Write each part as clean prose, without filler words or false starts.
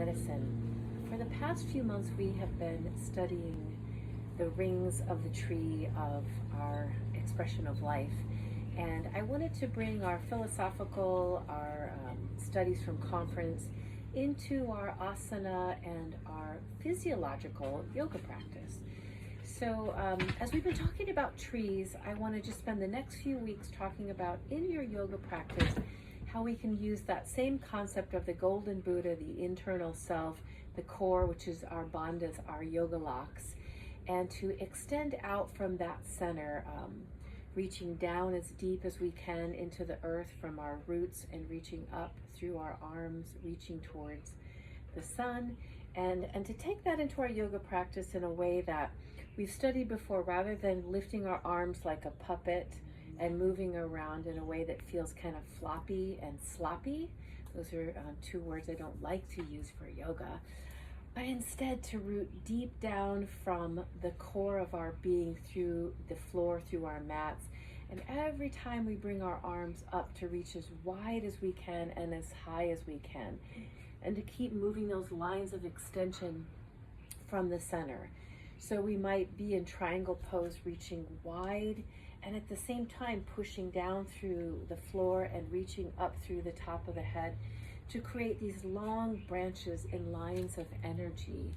medicine. For the past few months, we have been studying the rings of the tree of our expression of life. And I wanted to bring our philosophical, our studies from conference into our asana and our physiological yoga practice. So as we've been talking about trees, I want to just spend the next few weeks talking about in your yoga practice how we can use that same concept of the golden Buddha, the internal self, the core, which is our bandhas, our yoga locks, and to extend out from that center, reaching down as deep as we can into the earth from our roots and reaching up through our arms, reaching towards the sun, and to take that into our yoga practice in a way that we've studied before, rather than lifting our arms like a puppet and moving around in a way that feels kind of floppy and sloppy. Those are two words I don't like to use for yoga. But instead to root deep down from the core of our being through the floor, through our mats. And every time we bring our arms up, to reach as wide as we can and as high as we can. And to keep moving those lines of extension from the center. So we might be in triangle pose, reaching wide, and at the same time pushing down through the floor and reaching up through the top of the head to create these long branches in lines of energy.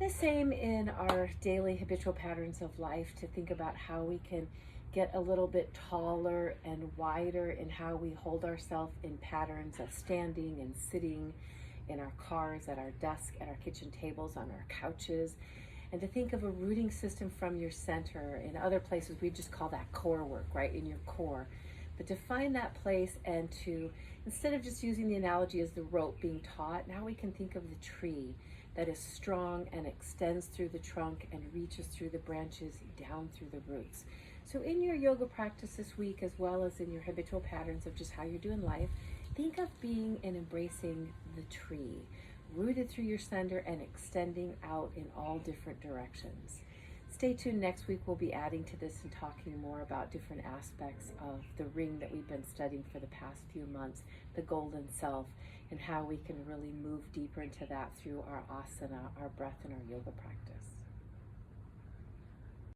The same in our daily habitual patterns of life, to think about how we can get a little bit taller and wider in how we hold ourselves in patterns of standing and sitting in our cars, at our desk, at our kitchen tables, on our couches. And to think of a rooting system from your center. In other places, we just call that core work, right? In your core. But to find that place and to, instead of just using the analogy as the rope being taut, now we can think of the tree that is strong and extends through the trunk and reaches through the branches down through the roots. So in your yoga practice this week, as well as in your habitual patterns of just how you're doing life, think of being and embracing the tree, rooted through your center and extending out in all different directions. Stay tuned. Next week we'll be adding to this and talking more about different aspects of the ring that we've been studying for the past few months, the golden self, and how we can really move deeper into that through our asana, our breath, and our yoga practice.